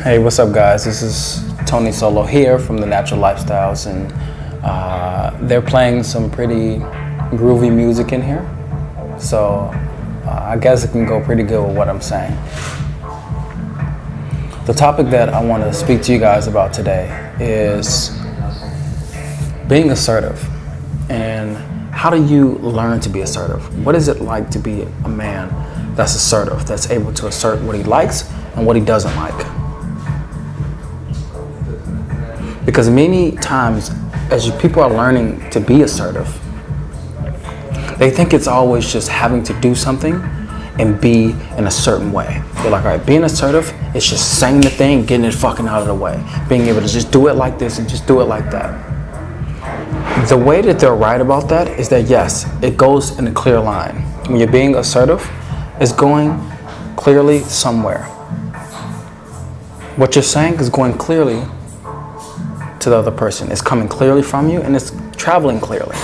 Hey, what's up, guys? This is Tony Solo here from The Natural Lifestyles, and they're playing some pretty groovy music in here, so I guess it can go pretty good with what I'm saying. The topic that I want to speak to you guys about today is being assertive, and how do you learn to be assertive? What is it like to be a man that's assertive, that's able to assert what he likes and what he doesn't like? Because many times, as people are learning to be assertive, they think it's always just having to do something and be in a certain way. They're like, all right, being assertive is just saying the thing, getting it fucking out of the way. Being able to just do it like this and just do it like that. The way that they're right about that is that, yes, it goes in a clear line. When you're being assertive, it's going clearly somewhere. What you're saying is going clearly to the other person. It's coming clearly from you and it's traveling clearly.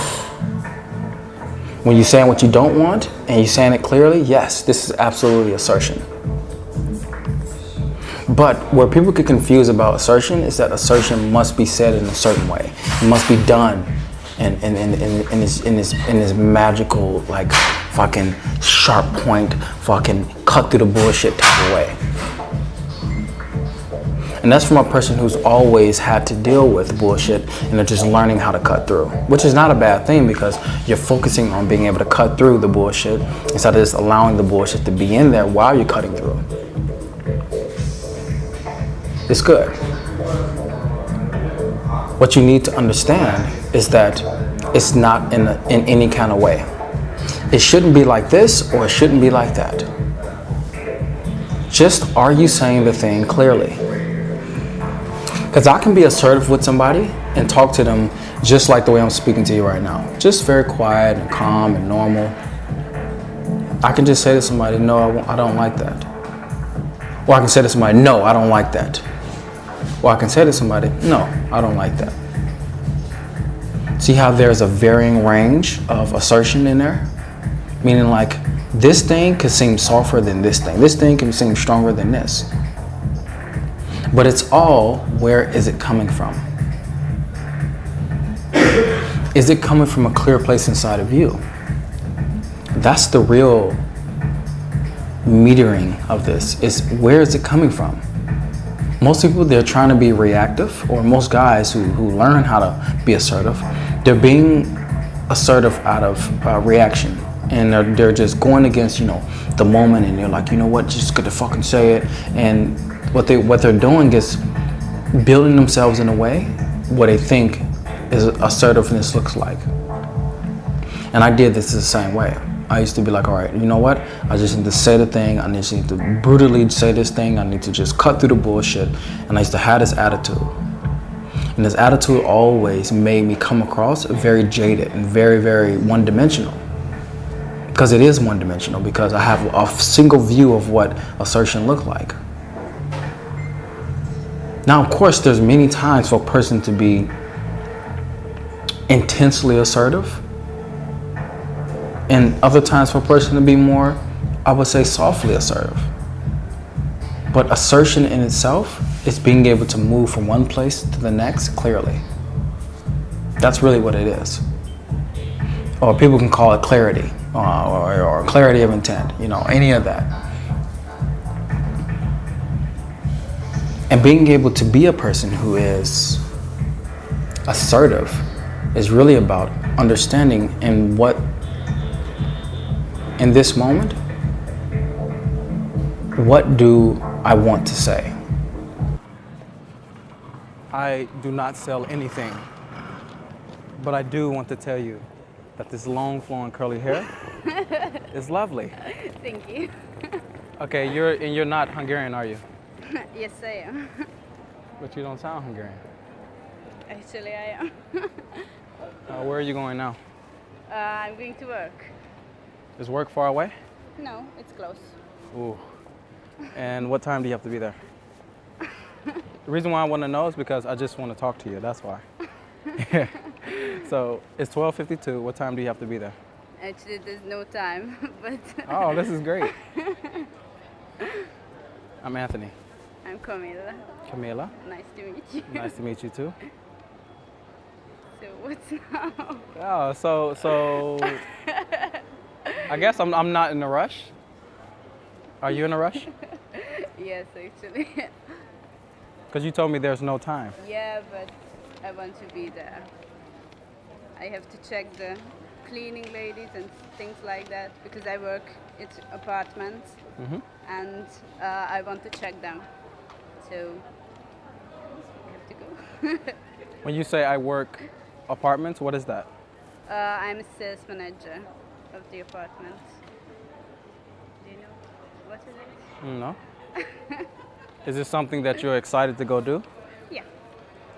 When you're saying what you don't want and you're saying it clearly, yes, this is absolutely assertion. But where people get confused about assertion is that assertion must be said in a certain way. It must be done in this magical, like, fucking sharp point, fucking cut through the bullshit type of way. And that's from a person who's always had to deal with bullshit and they're just learning how to cut through, which is not a bad thing because you're focusing on being able to cut through the bullshit instead of just allowing the bullshit to be in there while you're cutting through. It's good. What you need to understand is that it's not in any kind of way. It shouldn't be like this or it shouldn't be like that. Just, are you saying the thing clearly? Because I can be assertive with somebody and talk to them just like the way I'm speaking to you right now. Just very quiet and calm and normal. I can just say to somebody, no, I don't like that. Or I can say to somebody, no, I don't like that. Or I can say to somebody, no, I don't like that. See how there's a varying range of assertion in there? Meaning, like, this thing could seem softer than this thing. This thing can seem stronger than this. But it's all, where is it coming from? Is it coming from a clear place inside of you? That's the real metering of this, is where is it coming from? Most people, they're trying to be reactive, or most guys who learn how to be assertive, they're being assertive out of reaction. And they're just going against, the moment, and they're like, you know what, just gotta fucking say it. And what they're doing is building themselves in a way what they think is assertiveness looks like. And I did this the same way. I used to be like, all right, you know what? I just need to say the thing. I just need to brutally say this thing. I need to just cut through the bullshit. And I used to have this attitude. And this attitude always made me come across very jaded and very, very one-dimensional. Because it is one-dimensional, because I have a single view of what assertion looked like. Now, of course, there's many times for a person to be intensely assertive, and other times for a person to be more, I would say, softly assertive. But assertion in itself is being able to move from one place to the next clearly. That's really what it is. Or people can call it clarity, or clarity of intent, any of that. And being able to be a person who is assertive is really about understanding in this moment, what do I want to say? I do not sell anything, but I do want to tell you that this long flowing curly hair is lovely. Thank you. Okay, you're not Hungarian, are you? Yes, I am. But you don't sound Hungarian. Actually, I am. Where are you going now? I'm going to work. Is work far away? No, it's close. Ooh. And what time do you have to be there? The reason why I want to know is because I just want to talk to you. That's why. So it's 12:52. What time do you have to be there? Actually, there's no time, but... Oh, this is great. I'm Anthony. I'm Camilla. Camila. Nice to meet you. Nice to meet you too. So what's now? Oh, so I guess I'm not in a rush. Are you in a rush? Yes, actually. Because you told me there's no time. Yeah, but I want to be there. I have to check the cleaning ladies and things like that because I work at apartments and I want to check them. So I have to go. When you say I work apartments, what is that? I'm a sales manager of the apartment. Do you know what is it? No. Is this something that you're excited to go do? Yeah.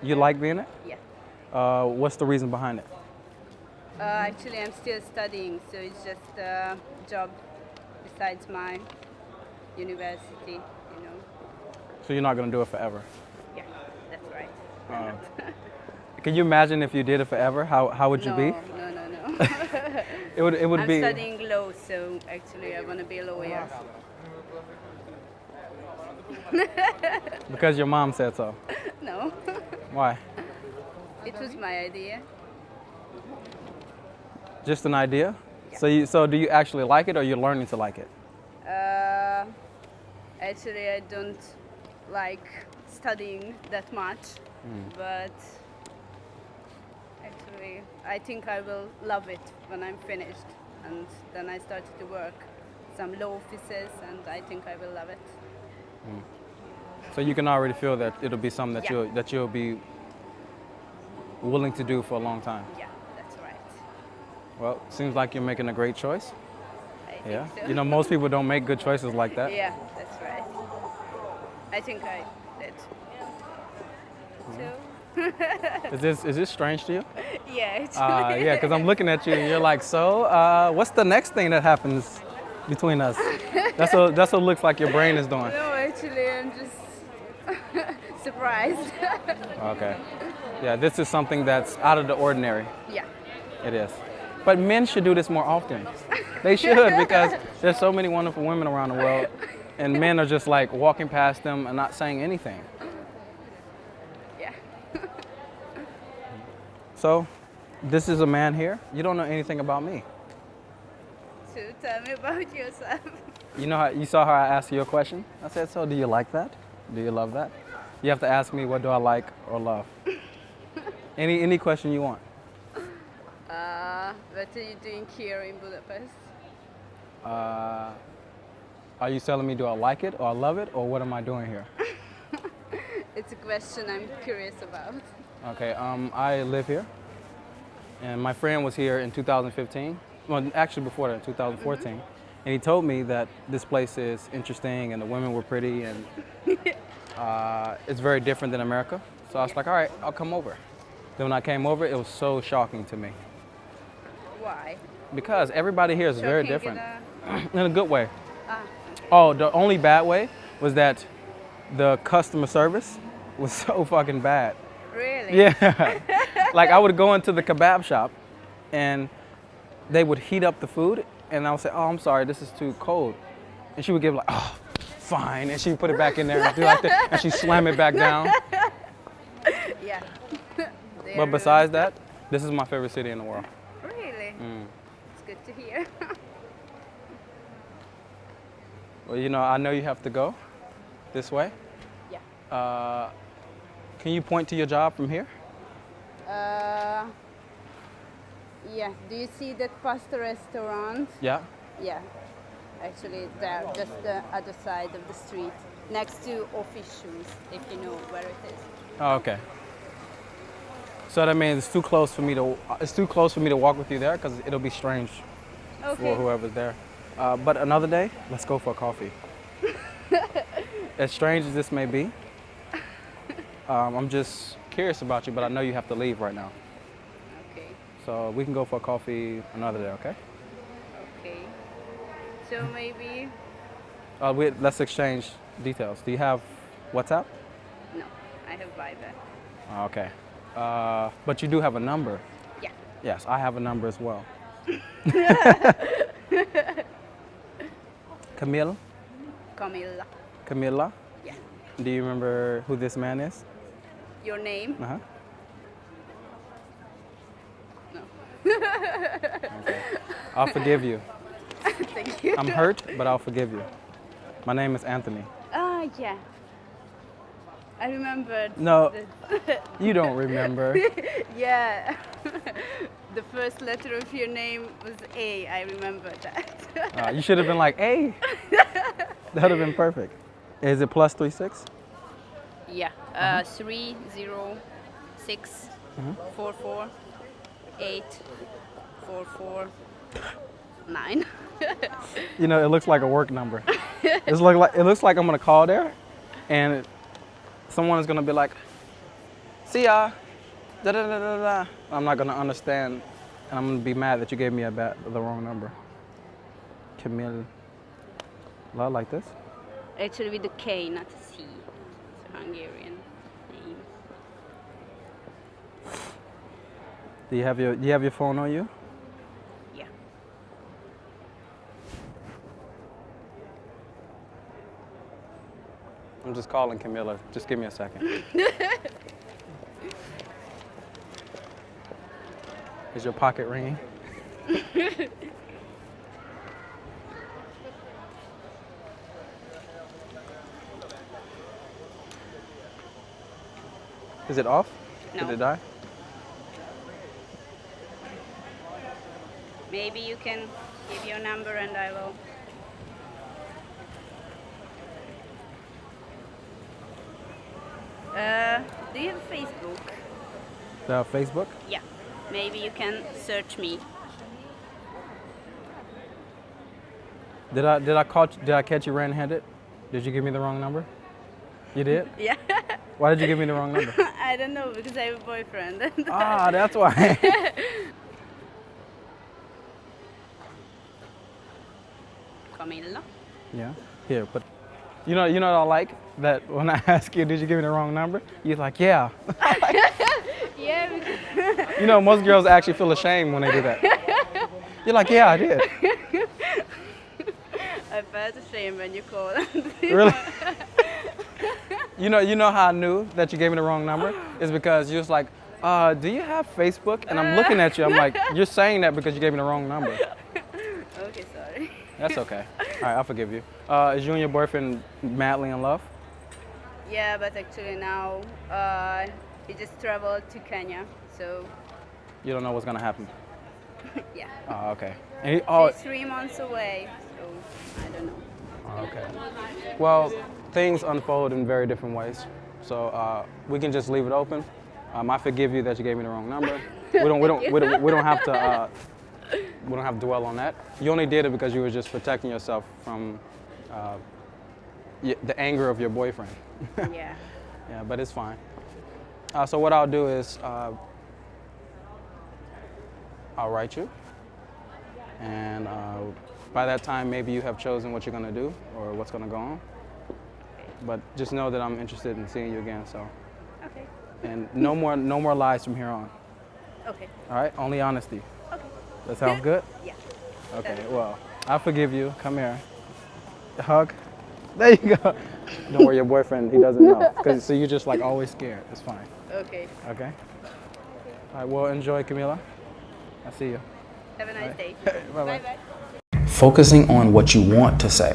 You like being it? Yeah. What's the reason behind it? Actually, I'm still studying, so it's just a job besides my university, you know. So you're not going to do it forever? Yeah, that's right. Can you imagine if you did it forever? How would you be? No. It would I'm be. studying law, so actually I want to be a lawyer. Because your mom said so. No, Why? it was my idea. Just an idea? Yeah. So do you actually like it or you're learning to like it? Actually, I don't like studying that much, but actually, I think I will love it when I'm finished. And then I started to work some law offices, and I think I will love it. So you can already feel that it'll be something that Yeah. you'll be willing to do for a long time. Yeah, that's right. Well, seems like you're making a great choice. I Yeah. think so. You know, most people don't make good choices like that. Yeah, that's right. I think I did. So, Is this strange to you? yeah, actually. Yeah, because I'm looking at you and you're like, so what's the next thing that happens between us? That's what looks like your brain is doing. No, actually, I'm just surprised. Okay. Yeah, this is something that's out of the ordinary. Yeah. It is. But men should do this more often. They should because there's so many wonderful women around the world and men are just like walking past them and not saying anything. Yeah. So, this is a man here. You don't know anything about me. So tell me about yourself. You know how you saw how I asked you a question? I said, so do you like that? Do you love that? You have to ask me what do I like or love. Any question you want. What are you doing here in Budapest? Are you telling me do I like it or I love it or what am I doing here? It's a question I'm curious about. Okay, I live here and my friend was here in 2015. Well, actually before that, 2014. And he told me that this place is interesting and the women were pretty and it's very different than America. So I was like, all right, I'll come over. Then when I came over, it was so shocking to me. Why? Because everybody here is very Shocking different. In a good way. Ah, Oh, the only bad way was that the customer service was so fucking bad. really? Yeah. Like I would go into the kebab shop and they would heat up the food and I would say, oh, I'm sorry, this is too cold. And she would give like, oh, fine. And she would put it back in there and do like that. And she'd slam it back down. Yeah. But besides that, this is my favorite city in the world. Really? It's good to hear. Well, you know, I know you have to go this way. Yeah. Can you point to your job from here? Yeah. Do you see that pasta restaurant? Yeah. Yeah. Actually, there, just the other side of the street, next to Office Shoes, if you know where it is. Oh, okay. So that means it's too close for me to walk with you there because it'll be strange for whoever's there. But another day, let's go for a coffee. As strange as this may be, I'm just curious about you, but I know you have to leave right now. Okay. So we can go for a coffee another day, okay? Okay. So maybe. Let's exchange details. Do you have WhatsApp? No, I have Viber. Okay. But you do have a number. Yeah. Yes, I have a number as well. Camille? Camilla. Camilla? Yeah. Do you remember who this man is? Your name? Uh-huh. No. Okay. I'll forgive you. Thank you. I'm hurt, but I'll forgive you. My name is Anthony. Ah, yeah. I remembered. No, you don't remember. Yeah. The first letter of your name was A. I remember that. You should have been like, hey. That would have been perfect. Is it +36? Yeah. 3 0 6 4 4 8 4 4 9. You know, it looks like a work number. It looks like I'm gonna call there, and someone is gonna be like, "See ya." Da, da, da, da, da. I'm not gonna understand, and I'm gonna be mad that you gave me the wrong number. Camille. Like this? Actually, with a K, not a C. It's a Hungarian name. Do you have your phone on you? Yeah. I'm just calling Camilla. Just give me a second. Is your pocket ringing? Is it off? No. Did it die? Maybe you can give your number and I will. Do you have Facebook? The Facebook? Yeah. Maybe you can search me. Did I catch you red-handed? Did you give me the wrong number? You did? Yeah. Why did you give me the wrong number? I don't know, because I have a boyfriend. Ah, that's why. Camilla. Yeah. Here, but you know what I like? That when I ask you, did you give me the wrong number? You're like, yeah. Yeah. Because You know, most girls actually feel ashamed when they do that. You're like, yeah, I did. I felt ashamed when you called. Really? You know how I knew that you gave me the wrong number? It's because you was like, do you have Facebook? And I'm looking at you, I'm like, you're saying that because you gave me the wrong number. Okay, sorry. That's okay. All right, I'll forgive you. Is you and your boyfriend madly in love? Yeah, but actually now he just traveled to Kenya, so You don't know what's gonna happen. yeah. Oh, okay. And he, He's 3 months away, so I don't know. okay. Well, things unfold in very different ways, so we can just leave it open. I forgive you that you gave me the wrong number. We don't have to. We don't have to dwell on that. You only did it because you were just protecting yourself from the anger of your boyfriend. Yeah. Yeah, but it's fine. So what I'll do is I'll write you, and by that time maybe you have chosen what you're gonna do or what's gonna go on. But just know that I'm interested in seeing you again. So, Okay. and no more lies from here on. Okay. All right, only honesty. Okay. That sounds good. Yeah. Okay, well, I forgive you. Come here. Hug. There you go. Don't worry, your boyfriend, he doesn't know. So you're just like always scared. It's fine. Okay. Okay? All right, well, enjoy, Camila. I'll see you. Have a nice day. Bye-bye. Bye-bye. Focusing on what you want to say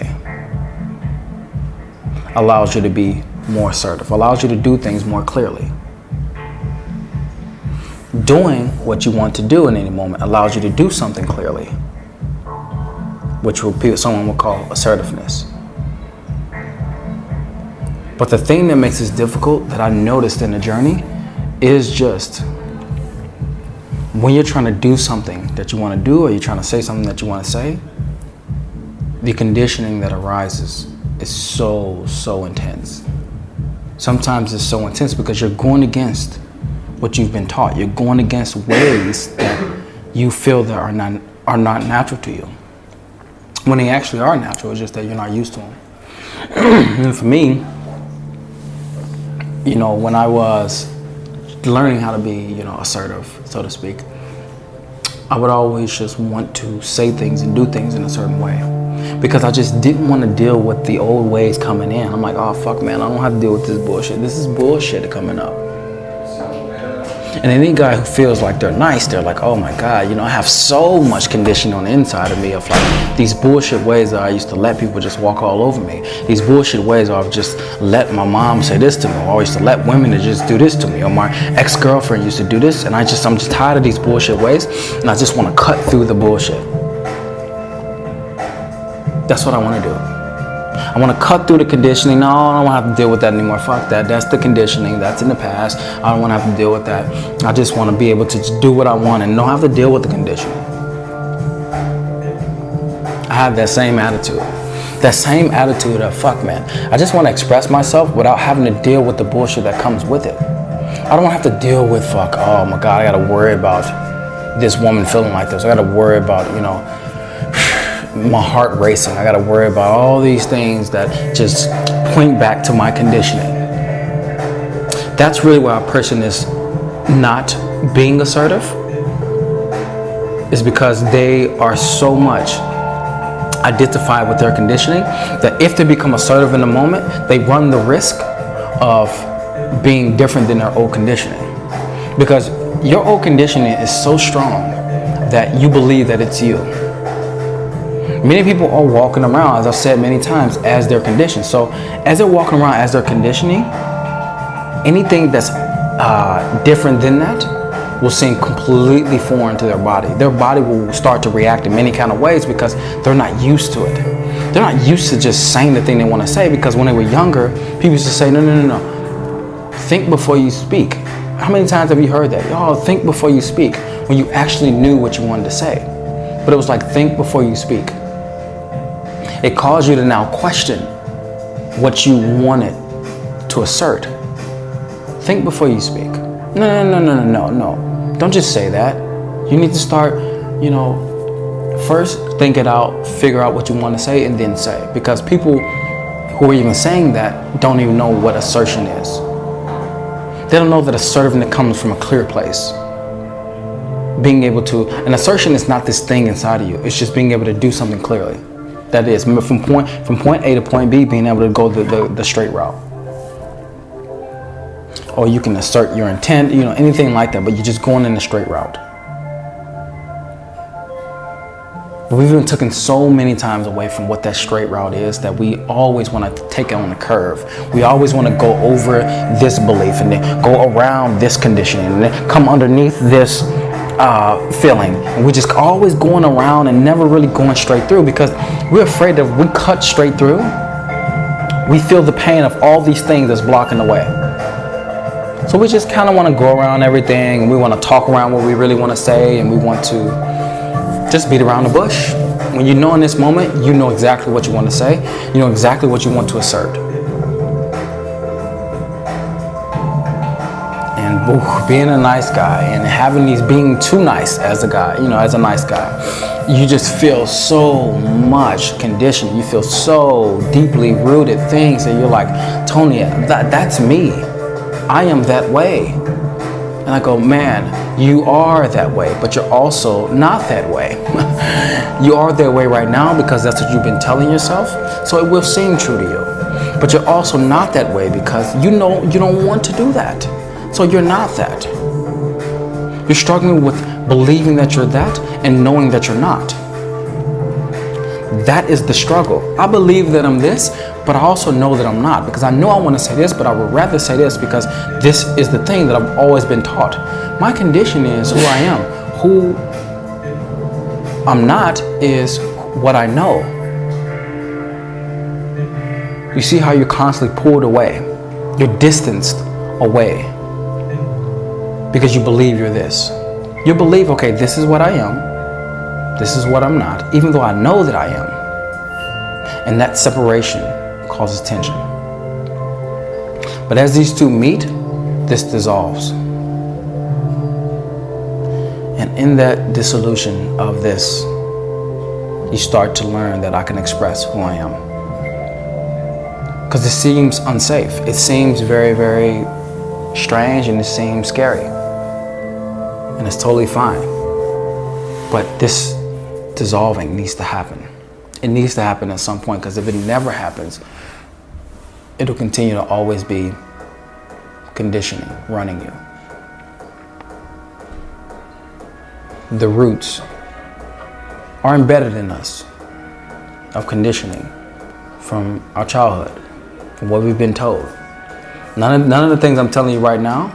allows you to be more assertive, allows you to do things more clearly. Doing what you want to do in any moment allows you to do something clearly, which someone would call assertiveness. But the thing that makes this difficult that I noticed in the journey is just when you're trying to do something that you want to do or you're trying to say something that you want to say, the conditioning that arises is so intense. Sometimes it's so intense because you're going against what you've been taught. You're going against ways that you feel that are not natural to you. When they actually are natural, it's just that you're not used to them. And for me, you know, when I was learning how to be, you know, assertive, so to speak, I would always just want to say things and do things in a certain way. because I just didn't want to deal with the old ways coming in. I'm like, oh fuck man, I don't have to deal with this bullshit. This is bullshit coming up. And any guy who feels like they're nice, they're like, oh my God, I have so much conditioning on the inside of me of like these bullshit ways that I used to let people just walk all over me. These bullshit ways I've just let my mom say this to me, or I used to let women to just do this to me, or my ex-girlfriend used to do this, and I'm just tired of these bullshit ways, and I just want to cut through the bullshit. That's what I want to do. I want to cut through the conditioning. No, I don't want to have to deal with that anymore. Fuck that. That's the conditioning. That's in the past. I don't want to have to deal with that. I just want to be able to just do what I want and don't have to deal with the conditioning. I have that same attitude. That same attitude of, fuck man, I just want to express myself without having to deal with the bullshit that comes with it. I don't have to deal with, fuck, oh my God, I got to worry about this woman feeling like this. I got to worry about, my heart racing. I got to worry about all these things that just point back to my conditioning. That's really why a person is not being assertive, is because they are so much identified with their conditioning that if they become assertive in the moment, they run the risk of being different than their old conditioning. Because your old conditioning is so strong that you believe that it's you. Many people are walking around, as I've said many times, as their condition. So as they're walking around as their conditioning, anything that's different than that will seem completely foreign to their body. Their body will start to react in many kind of ways because they're not used to it. They're not used to just saying the thing they want to say, because when they were younger, people used to say, no. Think before you speak. How many times have you heard that? Oh, think before you speak, when you actually knew what you wanted to say. But it was like, think before you speak. It caused you to now question what you wanted to assert. Think before you speak. No. Don't just say that. You need to start, first think it out, figure out what you want to say, and then say. Because people who are even saying that don't even know what assertion is. They don't know that assertiveness comes from a clear place. Being able to, an assertion is not this thing inside of you. It's just being able to do something clearly. That is, from point A to point B, being able to go the straight route. Or you can assert your intent, anything like that, but you're just going in the straight route. But we've been taken so many times away from what that straight route is that we always want to take it on the curve. We always want to go over this belief and then go around this conditioning and then come underneath this feeling. And we're just always going around and never really going straight through, because we're afraid that if we cut straight through, we feel the pain of all these things that's blocking the way. So we just kind of want to go around everything, and we want to talk around what we really want to say, and we want to just beat around the bush. When you know in this moment, you know exactly what you want to say, you know exactly what you want to assert. And being a nice guy and being too nice as a guy, as a nice guy, you just feel so much conditioned. You feel so deeply rooted things that you're like, Tony, that's me. I am that way. And I go, man, you are that way, but you're also not that way. You are that way right now because that's what you've been telling yourself. So it will seem true to you. But you're also not that way because you know you don't want to do that. So you're not that. You're struggling with believing that you're that and knowing that you're not. That is the struggle. I believe that I'm this, but I also know that I'm not, because I know I want to say this, but I would rather say this because this is the thing that I've always been taught. My condition is who I am. Who I'm not is what I know. You see how you're constantly pulled away. You're distanced away because you believe you're this. You believe, okay, this is what I am. This is what I'm not, even though I know that I am. And that separation causes tension. But as these two meet, this dissolves. And in that dissolution of this, you start to learn that I can express who I am. Because it seems unsafe. It seems very, very strange, and it seems scary. And it's totally fine. But this dissolving needs to happen. It needs to happen at some point, because if it never happens, it'll continue to always be conditioning running you. The roots are embedded in us of conditioning from our childhood, from what we've been told. None of the things I'm telling you right now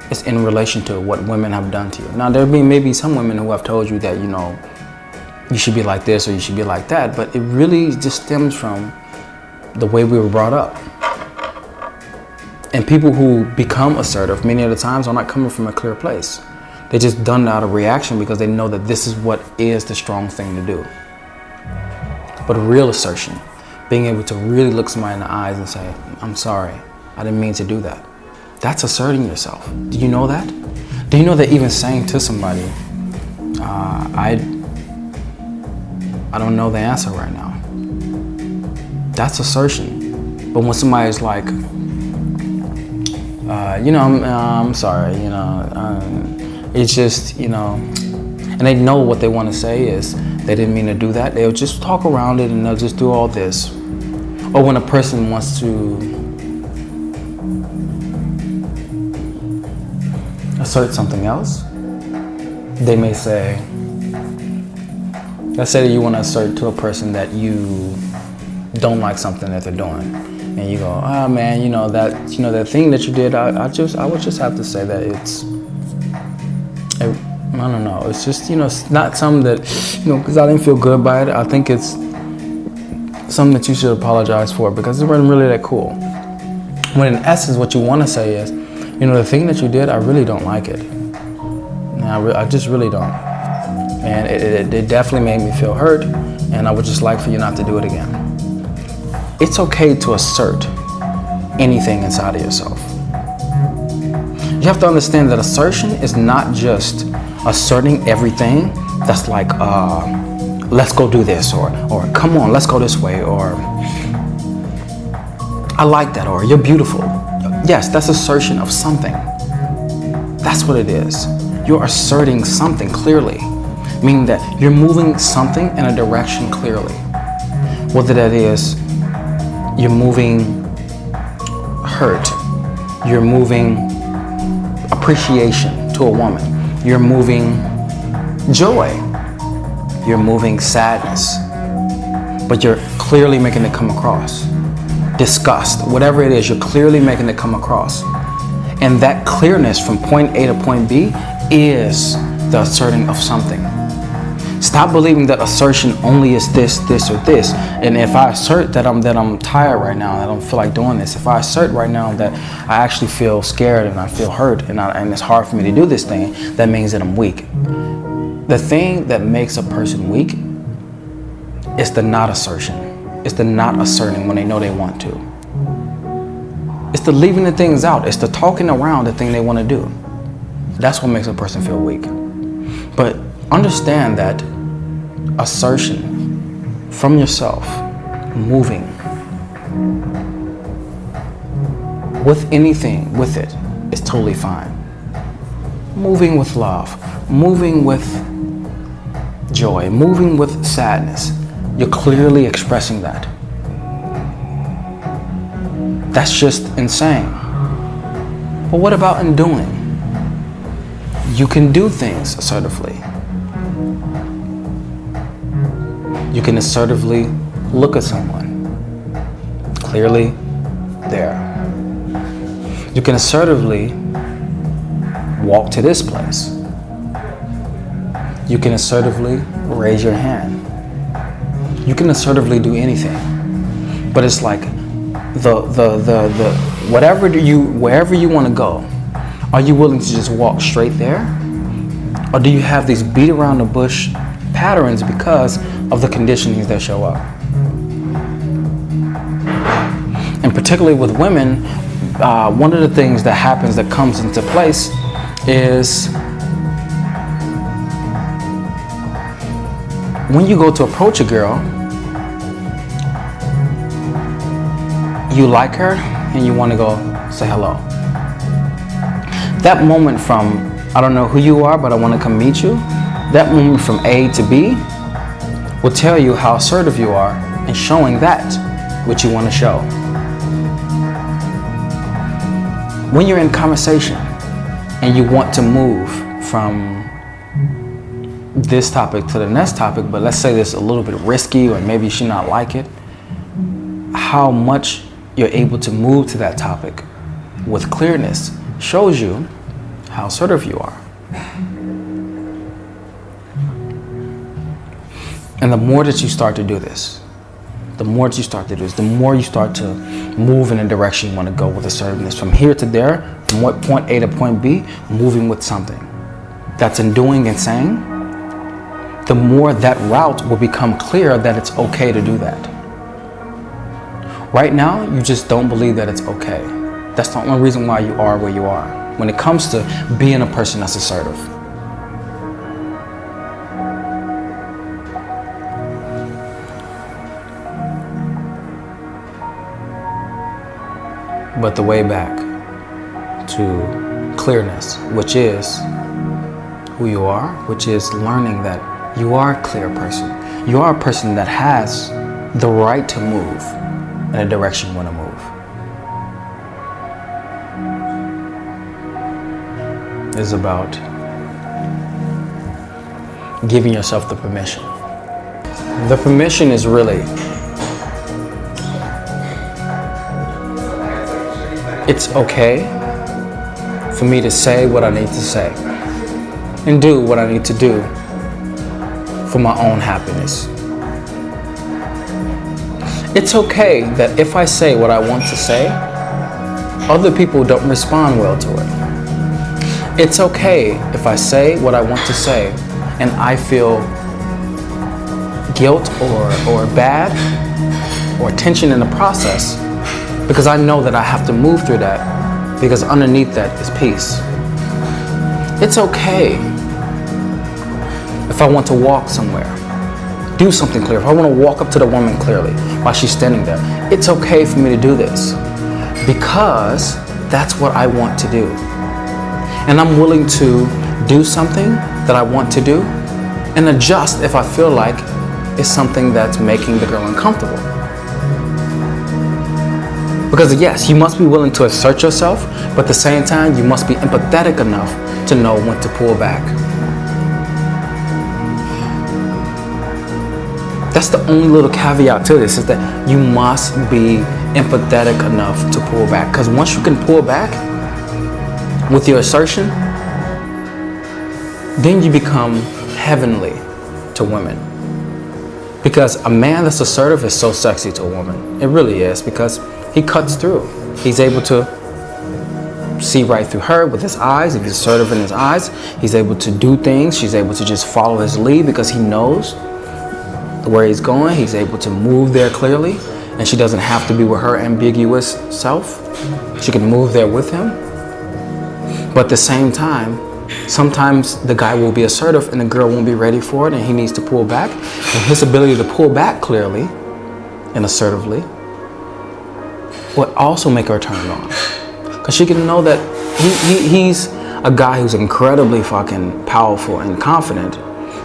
is in relation to what women have done to you. Now, there may be some women who have told you that, you know, you should be like this or you should be like that, but it really just stems from the way we were brought up. And people who become assertive many of the times are not coming from a clear place. They just done it out of reaction because they know that this is what is the strong thing to do. But real assertion, being able to really look somebody in the eyes and say, I'm sorry, I didn't mean to do that. That's asserting yourself. Do you know that? Do you know that even saying to somebody, I don't know the answer right now, that's assertion. But when somebody's like, you know, I'm sorry, you know, it's just, you know, and they know what they want to say is, they didn't mean to do that. They'll just talk around it and they'll just do all this. Or when a person wants to assert something else, they may say, let's say that you want to assert to a person that you don't like something that they're doing. And you go, oh man, that thing that you did, I would just have to say that I don't know. It's just, it's not something that, because I didn't feel good by it. I think it's something that you should apologize for because it wasn't really that cool. When in essence, what you want to say is, the thing that you did, I really don't like it. I just really don't. And it definitely made me feel hurt, and I would just like for you not to do it again. It's okay to assert anything inside of yourself. You have to understand that assertion is not just asserting everything that's like, let's go do this, or come on, let's go this way, or I like that, or you're beautiful. Yes, that's assertion of something. That's what it is. You're asserting something clearly, meaning that you're moving something in a direction clearly. Whether that is, you're moving hurt, you're moving appreciation to a woman, you're moving joy, you're moving sadness, but you're clearly making it come across. Disgust, whatever it is, you're clearly making it come across. And that clearness from point A to point B is the asserting of something. Stop believing that assertion only is this, or this. And if I assert that I'm tired right now, and I don't feel like doing this, if I assert right now that I actually feel scared and I feel hurt and it's hard for me to do this thing, that means that I'm weak. The thing that makes a person weak is the not assertion. It's the not asserting when they know they want to. It's the leaving the things out. It's the talking around the thing they want to do. That's what makes a person feel weak. But understand that assertion from yourself, moving with anything with it, is totally fine. Moving with love, moving with joy, moving with sadness, you're clearly expressing that. That's just insane. But what about in doing? You can do things assertively. You can assertively look at someone clearly there. You can assertively walk to this place. You can assertively raise your hand. You can assertively do anything. But it's like wherever you want to go, are you willing to just walk straight there? Or do you have these beat around the bush patterns because of the conditionings that show up? And particularly with women, one of the things that happens that comes into place is when you go to approach a girl, you like her and you want to go say hello. That moment from, I don't know who you are, but I want to come meet you, that moment from A to B will tell you how assertive you are in showing that which you want to show. When you're in conversation and you want to move from this topic to the next topic, but let's say this a little bit risky or maybe she not like it, how much you're able to move to that topic with clearness shows you how assertive you are. And the more that you start to do this, the more you start to move in the direction you want to go with assertiveness. From here to there, from point A to point B, moving with something. That's in doing and saying, the more that route will become clear that it's okay to do that. Right now, you just don't believe that it's okay. That's the only reason why you are where you are when it comes to being a person that's assertive. But the way back to clearness, which is who you are, which is learning that you are a clear person. You are a person that has the right to move in the direction you want to move. It's about giving yourself the permission. The permission is really, it's okay for me to say what I need to say and do what I need to do for my own happiness. It's okay that if I say what I want to say, other people don't respond well to it. It's okay if I say what I want to say and I feel guilt or bad or tension in the process, because I know that I have to move through that, because underneath that is peace. It's okay if I want to walk somewhere, do something clear. If I want to walk up to the woman clearly while she's standing there, it's okay for me to do this because that's what I want to do. And I'm willing to do something that I want to do and adjust if I feel like it's something that's making the girl uncomfortable. Because yes, you must be willing to assert yourself, but at the same time, you must be empathetic enough to know when to pull back. That's the only little caveat to this, is that you must be empathetic enough to pull back. Because once you can pull back with your assertion, then you become heavenly to women. Because a man that's assertive is so sexy to a woman. It really is, because he cuts through. He's able to see right through her with his eyes. If he's assertive in his eyes, he's able to do things. She's able to just follow his lead because he knows where he's going. He's able to move there clearly, and she doesn't have to be with her ambiguous self. She can move there with him. But at the same time, sometimes the guy will be assertive and the girl won't be ready for it, and he needs to pull back. And his ability to pull back clearly and assertively would also make her turn on, because she can know that he's a guy who's incredibly fucking powerful and confident,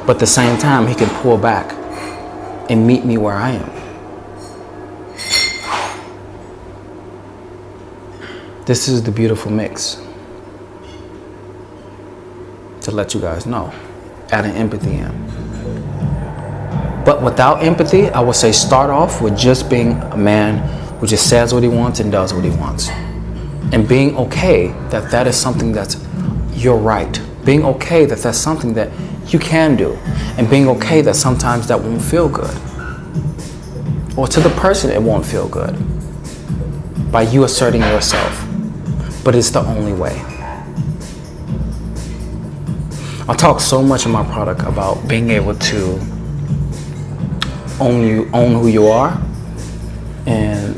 but at the same time he can pull back and meet me where I am. This is the beautiful mix, to let you guys know, adding empathy in. But without empathy, I would say start off with just being a man who just says what he wants and does what he wants. And being okay that that is something that's your right. Being okay that that's something that you can do. And being okay that sometimes that won't feel good. Or to the person it won't feel good. By you asserting yourself. But it's the only way. I talk so much in my product about being able to own who you are, and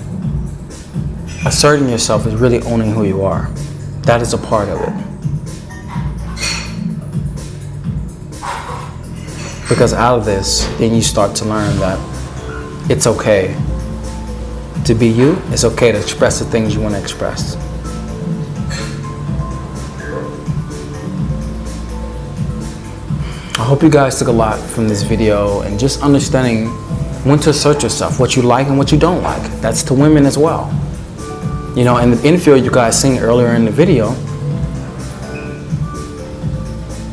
asserting yourself is really owning who you are. That is a part of it. Because out of this, then you start to learn that it's okay to be you. It's okay to express the things you want to express. I hope you guys took a lot from this video and just understanding when to assert yourself, what you like and what you don't like. That's to women as well. You know, and the infield you guys seen earlier in the video,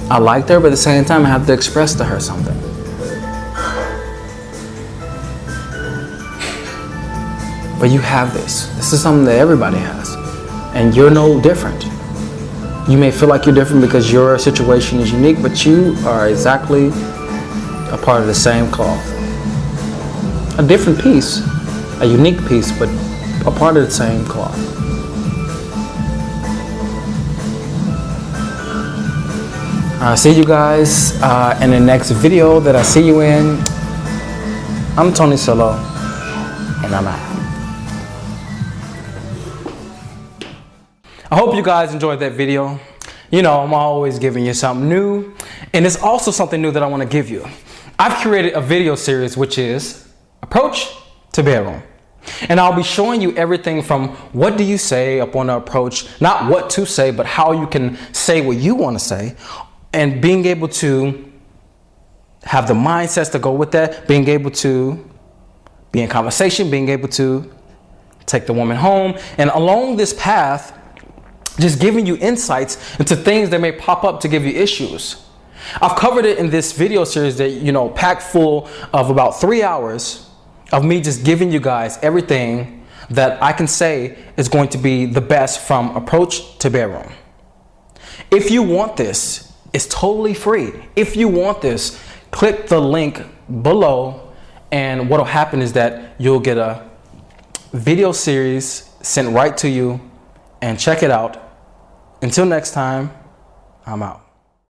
I liked her, but at the same time I have to express to her something. But you have this. This is something that everybody has. And you're no different. You may feel like you're different because your situation is unique, but you are exactly a part of the same cloth. A different piece, a unique piece, but a part of the same cloth. I'll see you guys in the next video that I see you in. I'm Tony Solo, and I'm out. I hope you guys enjoyed that video. You know, I'm always giving you something new, and it's also something new that I want to give you. I've created a video series which is Approach to Bedroom. And I'll be showing you everything from what do you say up on the approach, not what to say, but how you can say what you want to say, and being able to have the mindsets to go with that, being able to be in conversation, being able to take the woman home, and along this path, just giving you insights into things that may pop up to give you issues. I've covered it in this video series that, you know, packed full of about 3 hours of me just giving you guys everything that I can say is going to be the best from approach to bedroom. If you want this, it's totally free. If you want this, click the link below, and what'll happen is that you'll get a video series sent right to you, and check it out. Until next time, I'm out.